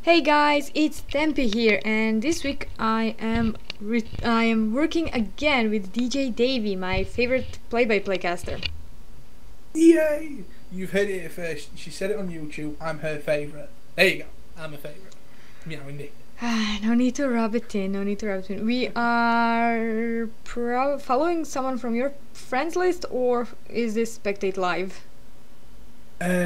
Hey guys, it's Tempe here, and this week I am working again with DjDavie, my favorite play-by-play caster. Yay! You've heard it here first. She said it on YouTube. I'm her favourite. There you go. I'm a favourite. Meow indeed. No need to rub it in. No need to rub it in. We are following someone from your friends list, or is this spectate live?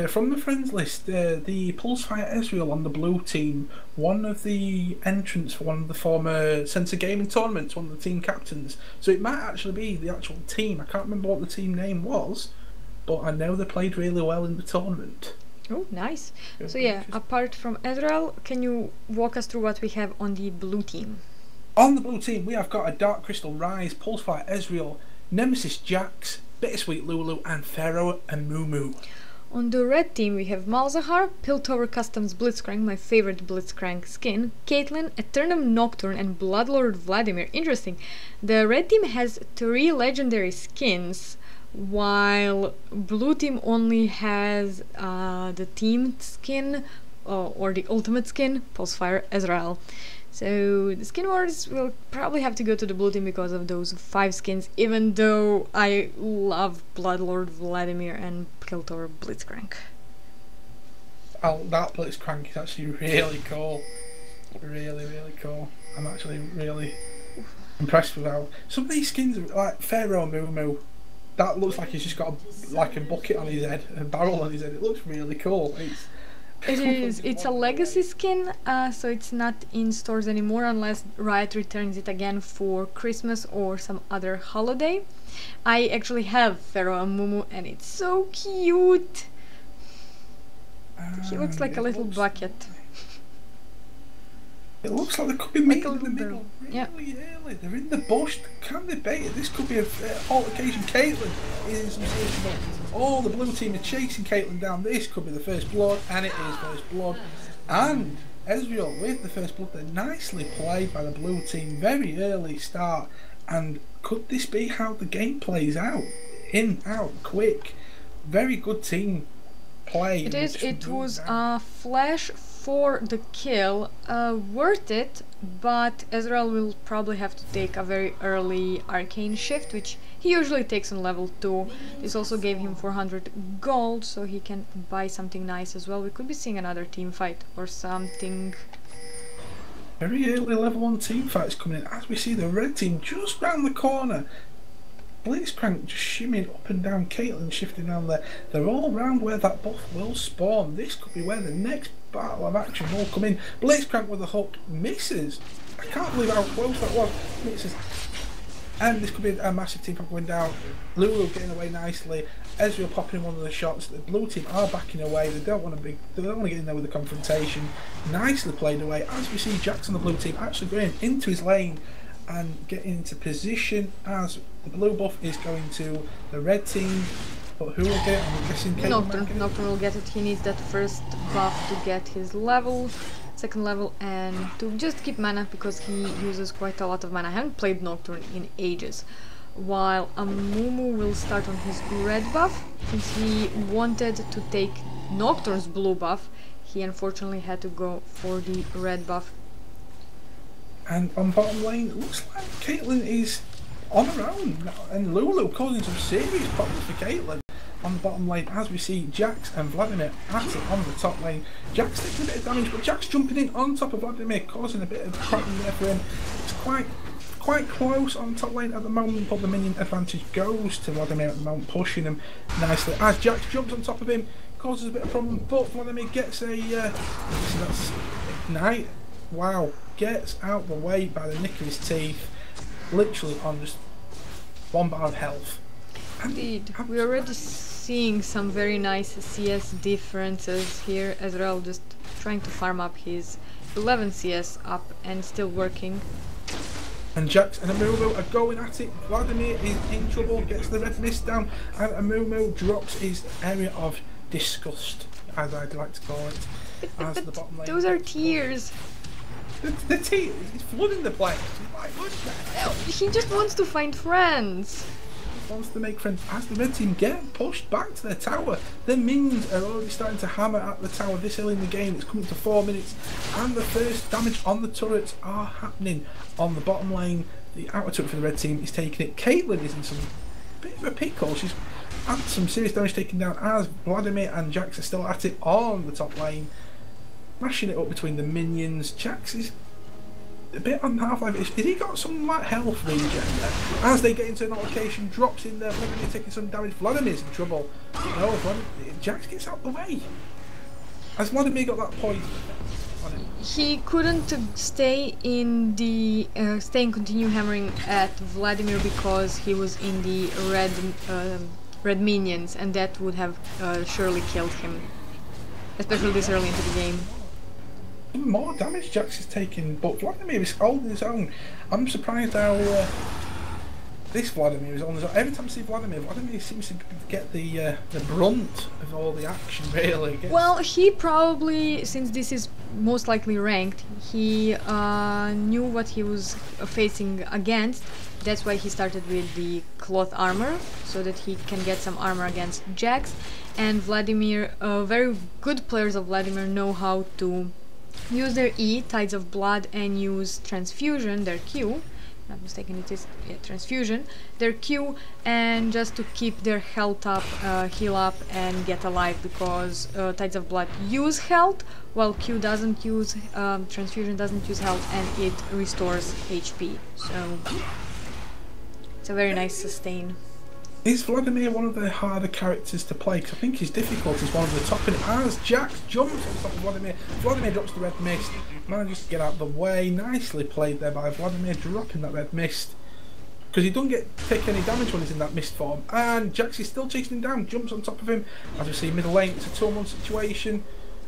From the friends list, the Pulsefire Ezreal on the blue team, one of the entrants for one of the former Sensor Gaming tournaments, one of the team captains. So it might actually be the actual team. I can't remember what the team name was, but I know they played really well in the tournament. Oh, nice. So yeah, apart from Ezreal, can you walk us through what we have on the blue team? On the blue team, we have got a Dark Crystal Rise, Pulsefire Ezreal, Nemesis Jax, Bittersweet Lulu, and Pharaoh and Moo. On the red team we have Malzahar, Piltover Customs Blitzcrank, my favorite Blitzcrank skin, Caitlyn, Eternum Nocturne, and Bloodlord Vladimir. Interesting. The red team has 3 legendary skins, while blue team only has the team skin, or the ultimate skin, Pulsefire Ezreal. So the skin wars will probably have to go to the blue team because of those 5 skins, even though I love Bloodlord Vladimir and Piltover Blitzcrank. Oh, that Blitzcrank is actually really cool. Really cool. I'm actually really impressed with how some of these skins are like Pharaoh Moo. That looks like he's just got a bucket on his head, a barrel on his head. It looks really cool. It's a legacy skin, so it's not in stores anymore unless Riot returns it again for Christmas or some other holiday. I actually have Pharaoh and Mumu, and it's so cute. He looks like a little bucket. It looks like there could be meat Like a in the little middle. barrel. Really early. They're in the bush. Can they bait it? This could be an altercation. Caitlyn is in some serious trouble. Oh, the blue team are chasing Caitlyn down. This could be the first blood, and it is first blood. And Ezreal with the first blood. They're nicely played by the blue team. Very early start. And could this be how the game plays out? In, out, quick. Very good team play. It is. It was a flash for the kill, worth it, but Ezreal will probably have to take a very early arcane shift, which he usually takes on level 2. This also gave him 400 gold, so he can buy something nice as well. We could be seeing another team fight or something. Very early level 1 team fights coming in as we see the red team just round the corner. Blitzcrank just shimmying up and down, Caitlyn shifting down there. They're all round where that buff will spawn. This could be where the next battle of action will come in. Blitzcrank with a hook misses. I can't believe how close that was. Misses. And this could be a massive team fight going down. Lulu getting away nicely. Ezreal popping one of the shots. The blue team are backing away. They don't want to get in there with the confrontation. Nicely played away. As we see Jax on the blue team actually going into his lane and getting into position as the blue buff is going to the red team. But who will get it? I'm guessing Caitlyn. Nocturne will get it. He needs that first buff to get his level, second level, and to just keep mana because he uses quite a lot of mana. I haven't played Nocturne in ages. While Amumu will start on his red buff, since he wanted to take Nocturne's blue buff, he unfortunately had to go for the red buff. And on bottom lane, it looks like Caitlyn is on her own, and Lulu causing some serious problems for Caitlyn on the bottom lane as we see Jax and Vladimir at it on the top lane. Jax taking a bit of damage, but Jax jumping in on top of Vladimir, causing a bit of problem there for him. It's quite close on top lane at the moment, but the minion advantage goes to Vladimir at the moment, pushing him nicely as Jax jumps on top of him, causes a bit of problem, but Vladimir gets a that's Ignite. Wow, gets out the way by the nick of his teeth, literally on just 1 bar of health. Indeed, we're already seeing some very nice CS differences here. Ezreal just trying to farm up his 11 CS up and still working. And Jax and Amumu are going at it. Vladimir is in trouble, gets the red mist down, and Amumu drops his area of disgust, as I'd like to call it, as the bottom lane. Those are tears. The tears, he's flooding the place. He's like, what the hell? He just wants to find friends. wants to make friends as the red team get pushed back to their tower. The minions are already starting to hammer at the tower this early in the game. It's coming to 4 minutes, and the first damage on the turrets are happening on the bottom lane. The outer turret for the red team is taking it. Caitlyn is in some bit of a pickle. She's had some serious damage taken down as Vladimir and Jax are still at it on the top lane, mashing it up between the minions. Jax is a bit on Half-Life. Has he got some like health regen there? As they get into an location, drops in there. Vladimir taking some damage. Vladimir's in trouble. No, Jax gets out the way. Has Vladimir got that poison on him? He couldn't stay in the continue hammering at Vladimir because he was in the red minions, and that would have surely killed him, especially this early into the game. More damage Jax is taking, but Vladimir is holding his own. I'm surprised how this Vladimir is on his own. Every time I see Vladimir seems to get the brunt of all the action, really. Well, he probably, since this is most likely ranked, he knew what he was facing against. That's why he started with the cloth armor, so that he can get some armor against Jax. And Vladimir, very good players of Vladimir know how to use their E, Tides of Blood, and use Transfusion, their Q. Not mistaken, it is Transfusion, their Q, and just to keep their health up, heal up, and get alive, because Tides of Blood use health, while Q doesn't use, Transfusion doesn't use health, and it restores HP. So it's a very nice sustain. Is Vladimir one of the harder characters to play? Because I think his difficulty is one of the top. And as Jax jumps on top of Vladimir, Vladimir drops the red mist, manages to get out of the way. Nicely played there by Vladimir, dropping that red mist, because he doesn't take any damage when he's in that mist form. And Jax is still chasing him down, jumps on top of him. As we see, middle lane, it's a 2-on-1 situation.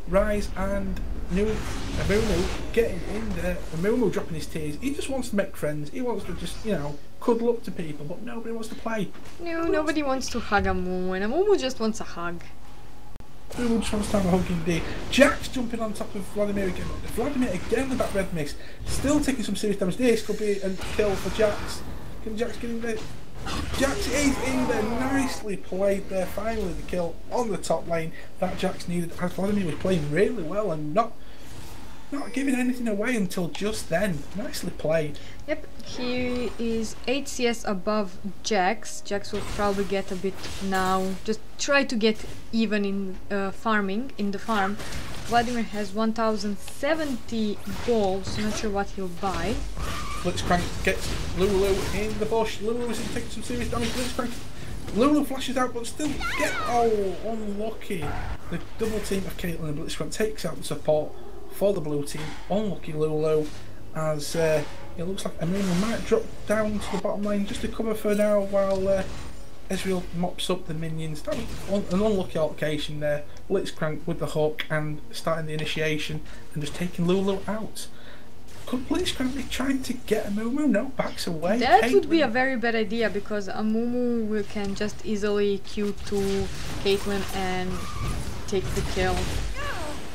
Rise and Amumu getting in there. Amumu dropping his tears. He just wants to make friends. He wants to just, cuddle up to people, but nobody wants to play. No, nobody wants to hug Amumu, and Amumu just wants a hug. Amumu just wants to have a hug indeed. Jax jumping on top of Vladimir again. Vladimir again with that red mist. Still taking some serious damage. This could be a kill for Jax. Can Jax get in there? Jax is in there, nicely played there, finally the kill on the top lane that Jax needed, as Vladimir was playing really well and not giving anything away until just then. Nicely played. Yep, he is 8 CS above Jax. Jax will probably get a bit now, just try to get even in farming, in the farm. Vladimir has 1070 gold, so not sure what he'll buy. Blitzcrank gets Lulu in the bush. Lulu is taking some serious damage. Blitzcrank, Lulu flashes out, but still unlucky. The double team of Caitlyn and Blitzcrank takes out the support for the blue team. Unlucky Lulu, as it looks like Amumu might drop down to the bottom lane just to cover for now while Ezreal mops up the minions. That was an unlucky altercation there. Blitzcrank with the hook and starting the initiation and just taking Lulu out. Could Blitzcrank be trying to get Amumu? No, backs away. That would be a very bad idea, because Amumu can just easily Q2 Caitlyn and take the kill.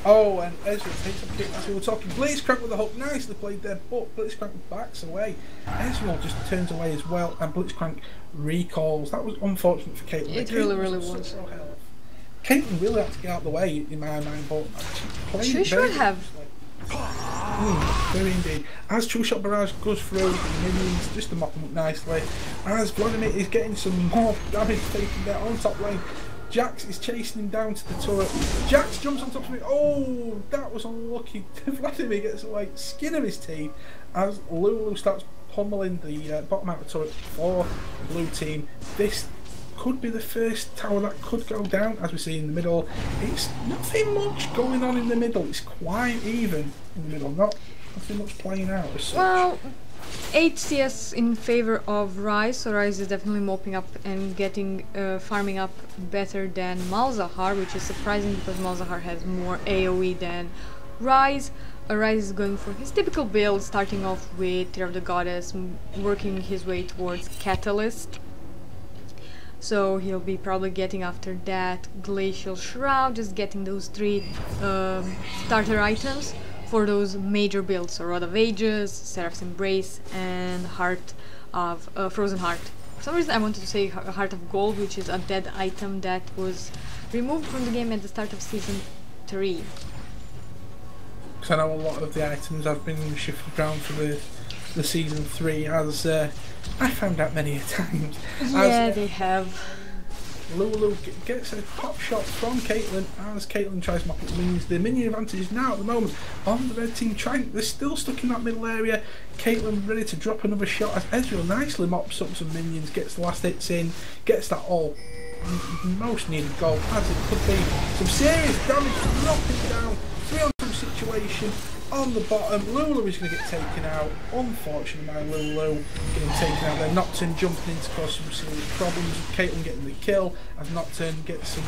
Oh, and Ezreal takes a kick as we were talking. Blitzcrank with the hook, nicely played there, but Blitzcrank backs away. Ezreal just turns away as well, and Blitzcrank recalls. That was unfortunate for Caitlyn. It really was. Caitlyn really had to get out of the way in my mind, but she should have. Very indeed. As True Shot Barrage goes through the minions, just to mop them up nicely. As Vladimir is getting some more damage taken there on top lane. Jax is chasing him down to the turret. Jax jumps on top of me. Oh, that was unlucky. Vladimir gets like skin of his teeth as Lulu starts pummeling the bottom outer turret for the blue team. This could be the first tower that could go down, as we see in the middle. It's nothing much going on in the middle. It's quite even in the middle. Nothing much playing out as such. Well, 8 CS in favor of Rise, so Rise is definitely mopping up and getting farming up better than Malzahar, which is surprising because Malzahar has more AoE than Rise. Rise is going for his typical build, starting off with Tear of the Goddess, working his way towards Catalyst. So he'll be probably getting after that Glacial Shroud, just getting those 3 starter items for those major builds, so Rod of Ages, Seraph's Embrace, and Heart of Frozen Heart For some reason I wanted to say Heart of Gold, which is a dead item that was removed from the game at the start of Season 3. Because I know a lot of the items have been shifted around for the Season 3, as I found out many a times. Yeah, they have. Lulu gets a pop shot from Caitlyn as Caitlyn tries to mop up the minions. The minion advantage is now at the moment on the red team. They're still stuck in that middle area. Caitlyn ready to drop another shot as Ezreal nicely mops up some minions, gets the last hits in, gets that all most needed goal as it could be. Some serious damage dropping down. 3-on-2 situation on the bottom. Lulu is going to get taken out. Unfortunately, my Lulu getting taken out there. Nocturne jumping in to cause some serious problems. Caitlyn getting the kill as Nocturne gets some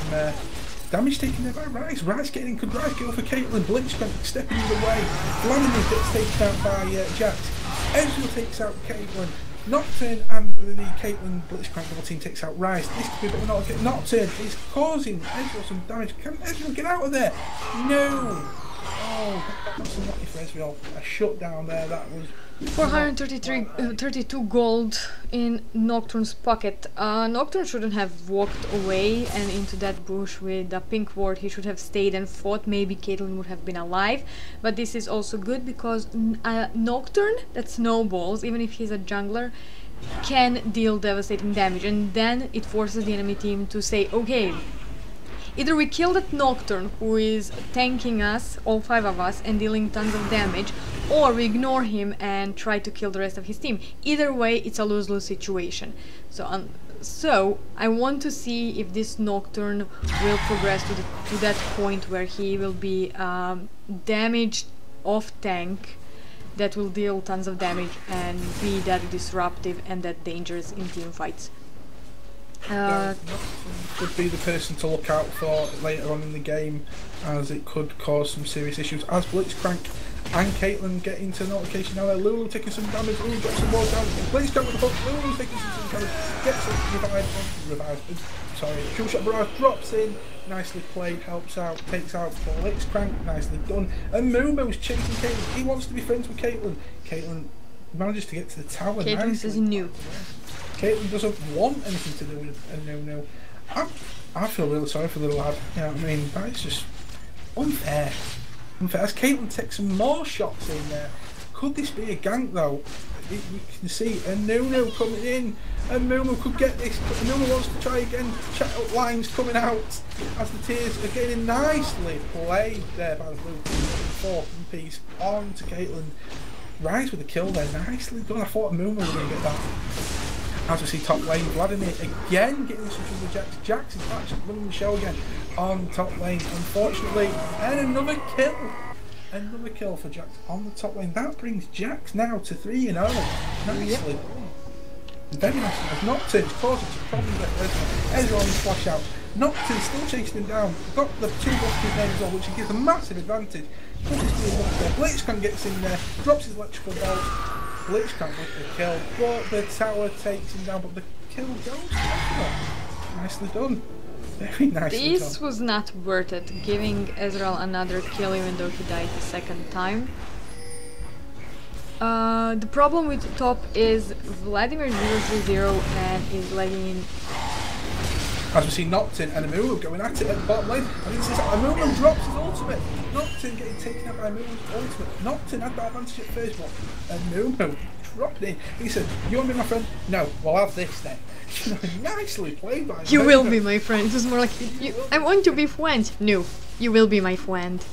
damage taken there by Rice. Rice getting in. Could Rice go for Caitlyn? Blitzcrank stepping in the way. Vladimir gets taken out by Jax. Ezreal takes out Caitlyn. Nocturne and the Caitlyn Blitzcrank double team takes out Rice. This could be a bit of an Nocturne is causing Ezreal some damage. Can Ezreal get out of there? No! Oh, that's unlucky for Ezreal. A shutdown there, that was... 432 gold in Nocturne's pocket. Nocturne shouldn't have walked away and into that bush with a pink ward. He should have stayed and fought. Maybe Caitlyn would have been alive. But this is also good because Nocturne that snowballs, even if he's a jungler, can deal devastating damage. And then it forces the enemy team to say, okay, either we kill that Nocturne who is tanking us, all 5 of us, and dealing tons of damage, or we ignore him and try to kill the rest of his team. Either way, it's a lose-lose situation. So I want to see if this Nocturne will progress to that point where he will be damaged off tank that will deal tons of damage and be that disruptive and that dangerous in team fights. Could be the person to look out for later on in the game, as it could cause some serious issues. As Blitzcrank and Caitlyn get into notification now, Lulu taking some damage. Lulu gets some more damage. Blitzcrank with the hook. Lulu's taking some damage. Gets it revived. Sorry, kill shot barrage drops in. Nicely played, helps out, takes out Blitzcrank. Nicely done. And Momo's chasing Caitlyn. He wants to be friends with Caitlyn. Caitlyn manages to get to the tower. Caitlyn says no. Caitlyn doesn't want anything to do with a no-no. I feel really sorry for the little lad. You know what I mean? That's just unfair. Unfair. As Caitlyn takes some more shots in there. Could this be a gank though? You can see a no-no coming in. And Momo could get this. Momo wants to try again. Chat up lines coming out as the tears are getting nicely played there by the blue team. Fourth piece on to Caitlyn. Rise with the kill there. Nicely done. I thought Momo was going to get that. As we see top lane, Vladimir again getting some trouble with Jax. Jax is actually running the show again on top lane, unfortunately. And another kill. Another kill for Jax on the top lane. That brings Jax now to 3-0. Nicely done. Very nicely. As Nocturne's causing some problems there. Ezreal on the flash out. Nocturne still chasing him down. Got the 2 buffs names on, which gives a massive advantage. Could this be enough there? Blitzcrank gets in there, drops his electrical bolt. Blitzcrank with the kill, but the tower takes him down, but the kill goes to Ezreal. Nicely done. Very nicely done. This was not worth it, giving Ezreal another kill even though he died the second time. The problem with top is Vladimir 0-0 and is lagging in. As we see Nocturne and Amumu going at it at the bottom lane. And this is Amumu drops his ultimate. Nocturne getting taken out by Amumu's ultimate. Nocturne had that advantage at first, but Amumu dropped in. He said, "You want to be my friend? No, we'll have this then." Nicely played by You will be my friend. It was more like, I want to be friends. No, you will be my friend.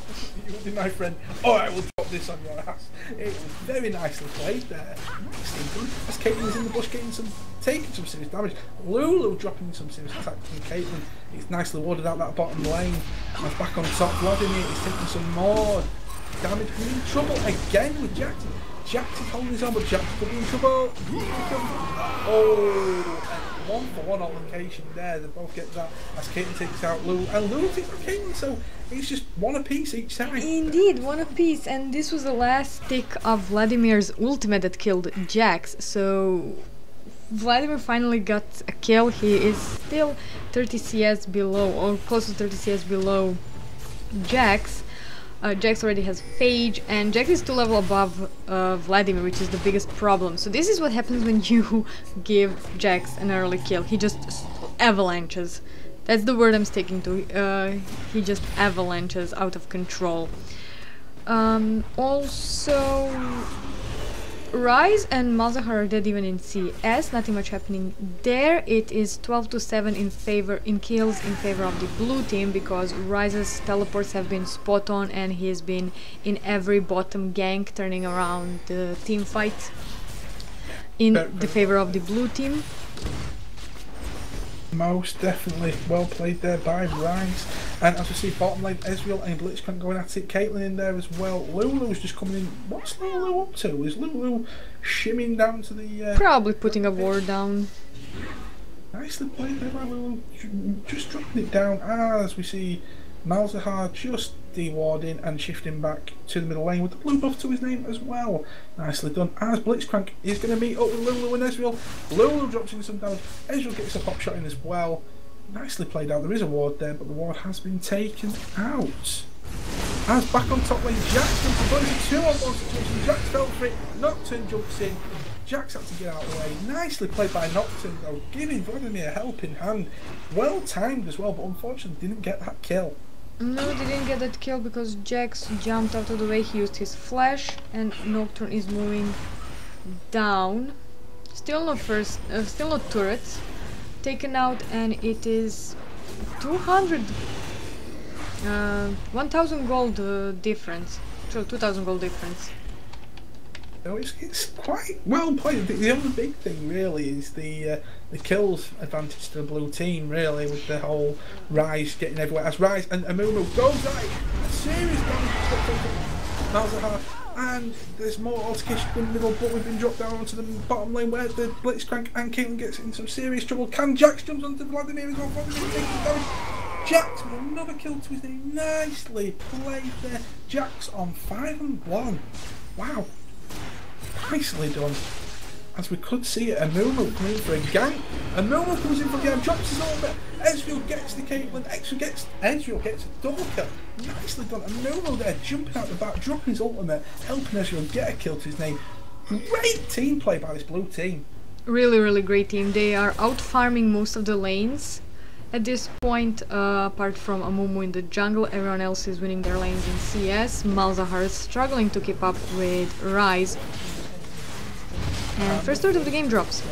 You will be my friend. Alright, we'll drop this on your ass. It was very nicely played there. Nicely done. As Caitlyn is in the bush taking some serious damage. Lulu dropping some serious attacks from Caitlyn. He's nicely warded out that bottom lane. And back on top, Vladimir is taking some more damage. He's in trouble again with Jackson. Jackson's holding his own, but Jackson could be in trouble. Oh, and 1-for-1 altercation there. They both get that as Caitlyn takes out Lulu. And Lulu takes out Caitlyn, so it's just one apiece each time. Indeed, one apiece. And this was the last tick of Vladimir's ultimate that killed Jax. So Vladimir finally got a kill. He is still 30 CS below, or close to 30 CS below Jax. Jax already has Phage, and Jax is 2 level above Vladimir, which is the biggest problem. So this is what happens when you give Jax an early kill. He just avalanches. That's the word I'm sticking to. He just avalanches out of control. Also, Rise and Malzahar are dead even in CS, nothing much happening there. It is 12 to 7 in kills in favor of the blue team, because Rise's teleports have been spot on and he has been in every bottom gank, turning around the team fight in the favor of the blue team. Most definitely well played there by Rise. And as we see, bottom lane, Ezreal and Blitzcrank going at it. Caitlyn in there as well. Lulu's just coming in. What's Lulu up to? Is Lulu shimming down to the... Probably putting a ward down. Nicely played there by Lulu. Just dropping it down. As we see Malzahar just dewarding and shifting back to the middle lane with the blue buff to his name as well. Nicely done. As Blitzcrank is going to meet up with Lulu and Ezreal. Lulu drops in some damage. Ezreal gets a pop shot in as well. Nicely played out. There is a ward there, but the ward has been taken out. As back on top lane, Jax comes to go into 2-on-1 situation. Jax fell for it. Nocturne jumps in. Jax had to get out of the way. Nicely played by Nocturne though, giving Vladimir a helping hand. Well timed as well, but unfortunately didn't get that kill. No, they didn't get that kill because Jax jumped out of the way. He used his flash, and Nocturne is moving down. Still no turrets taken out, and it is 1000 gold difference. So 2000 gold difference. No, it's quite well played. The other big thing really is the kills advantage to the blue team, really, with the whole Rise getting everywhere. As Rise and Amumu goes right, a serious damage from Malzahar, and there's more altercation in the middle, but we've been dropped down onto the bottom lane where the Blitzcrank and Caitlyn gets in some serious trouble. Can Jax jumps onto Vladimir as well? Vladimir taking damage. Jax with another kill to his name. Nicely played there. Jax on 5-1. Wow. Nicely done. As we could see it, Amumu coming in for a gank. Amumu comes in for the game, drops his ultimate. Ezreal gets the Caitlyn. Ezreal gets a double kill. Nicely done. Amumu there, jumping out the back, dropping his ultimate, helping Ezreal get a kill to his name. Great team play by this blue team. Really, really great team. They are out farming most of the lanes at this point, apart from Amumu in the jungle. Everyone else is winning their lanes in CS. Malzahar is struggling to keep up with Rise. And first third of the game drops.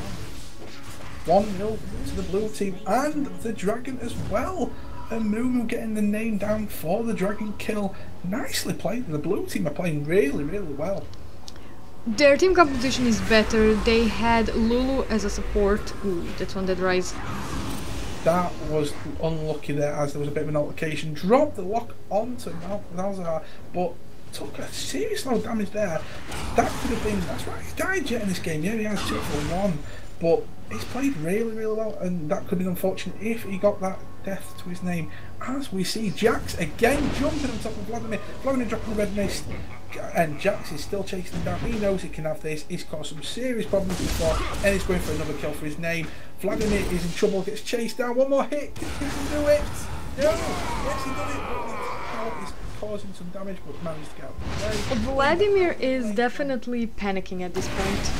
1-0 to the blue team and the dragon as well. Amumu getting the name down for the dragon kill. Nicely played. The blue team are playing really, really well. Their team composition is better. They had Lulu as a support. Ooh, that's one dead Rise. That was unlucky there, as there was a bit of an altercation. Dropped the lock onto Malzahar, but took a serious amount of damage there. That could have been, that's right, he died yet in this game. Yeah, he has 2 for 1, but he's played really, really well, and that could have been unfortunate if he got that death to his name. As we see Jax again jumping on top of Vladimir. Vladimir dropping the red mist, and Jax is still chasing him down. He knows he can have this. He's caused some serious problems before, and he's going for another kill for his name. Vladimir is in trouble, gets chased down. One more hit, can he do it? No, yes he did it, but he's causing some damage, but managed to get out of the way. Vladimir is definitely panicking at this point.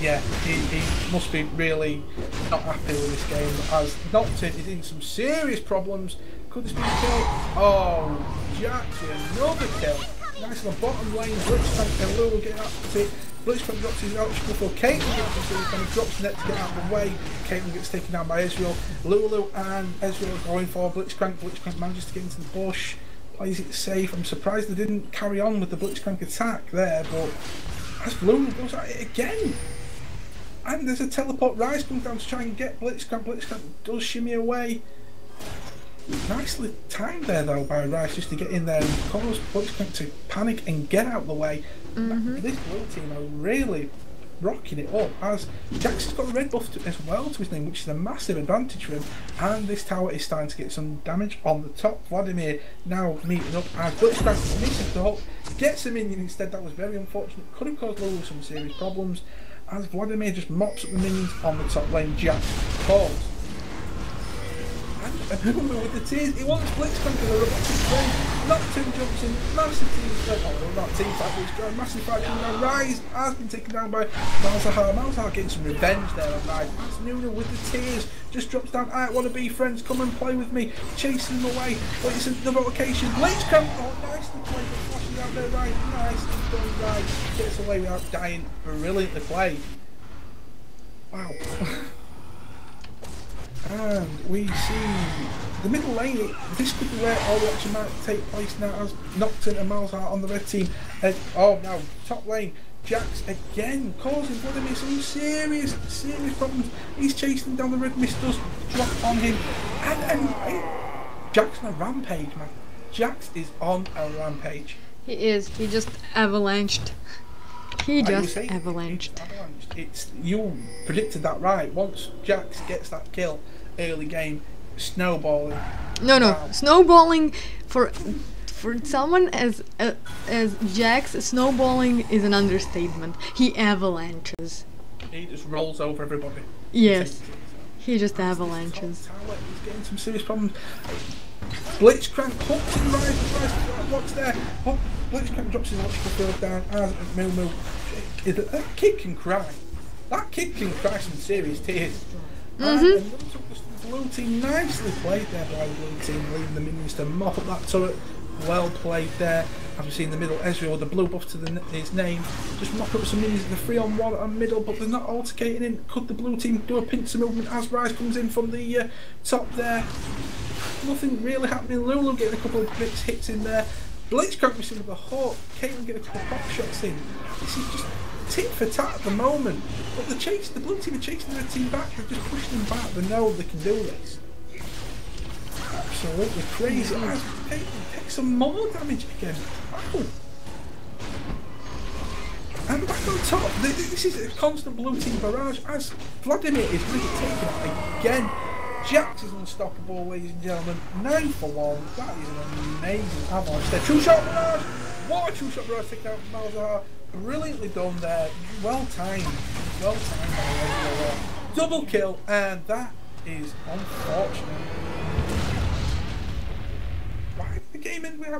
Yeah, he must be really not happy with this game, as Nocturne is in some serious problems. Could this be a kill? Oh, Jax with another kill. Nice on the bottom lane. Blitzcrank and Lulu getting out of it. Blitzcrank drops his out before Caitlyn gets into it, and he drops the net to get out of the way. Caitlyn gets taken down by Ezreal. Lulu and Ezreal are going for Blitzcrank. Blitzcrank manages to get into the bush, plays it safe. I'm surprised they didn't carry on with the Blitzcrank attack there, but as Lulu goes at it again. And there's a teleport. Rise comes down to try and get Blitzcrank. Blitzcrank does shimmy away. Nicely timed there though by Rise, just to get in there and cause Blitzcrank to panic and get out of the way. This blue team are really rocking it up, as Jax has got a red buff as well to his name, which is a massive advantage for him. And this tower is starting to get some damage on the top. Vladimir now meeting up as Blitzcrank misses the hook, gets a minion instead. That was very unfortunate. Could have caused Lulu some serious problems, as Vladimir just mops up the minions on the top lane. Jax falls. And and Hulu with the tears. He wants Blitzcrank in a robotic train. Nocturne jumps in, massive team fight. Oh, not team fight, but it's massive fight coming down. Rise has been taken down by Malzahar. Malzahar getting some revenge there on Rise. As Nuna with the tears just drops down. I want to be friends, come and play with me. Chasing him away, but it's another location. Blitzcrank, oh, nicely played, but flashing out there, Rise. Nicely done, Rise. Gets away without dying. Brilliantly played. Wow. And we see the middle lane. This could be where all the action might take place now, as Nocturne and Malzahar on the red team. Oh, now top lane. Jax again causing Vladimir some serious problems. He's chasing down the red. Mist does drop on him, and Jax on a rampage, man. Jax is on a rampage. He is. He just avalanched. He just avalanched. You predicted that right. Once Jax gets that kill early game, snowballing. No, wow. Snowballing for someone as Jax, snowballing is an understatement. He avalanches. He just rolls over everybody. Yes, he just avalanches. He's getting some serious problems. Blitzcrank hooks and Rise, what's there? Oh, Blitzcrank drops his electrical field down as Moo. That kid can cry. That kid can cry some serious tears. And then took the blue team, nicely played there by the blue team, leaving the minions to mop up that turret. Well played there. As we see in the middle, Ezreal with the blue buff to his name, just mop up some minions. The 3-on-1 on middle, but they're not altercating in. Could the blue team do a pincer movement as Rise comes in from the top there? Nothing really happening. Lulu getting a couple of mixed hits in there. Blitzcrank missing with the Hawk. Caitlyn getting a couple of pop shots in. This is just tit for tat at the moment. But the blue team are chasing the red team back. They're just pushing them back. They know they can do this. Absolutely crazy. As Caitlyn takes some more damage again. Oh. And back on top. This is a constant blue team barrage as Vladimir is really taking it again. Jax is unstoppable, ladies and gentlemen. 9 for 1. That is an amazing avalanche there. True shot barrage! What a true shot barrage taken out from Malzahar. Brilliantly done there. Well timed. Well timed by Ezreal. Double kill, and that is unfortunate. Why did the game end without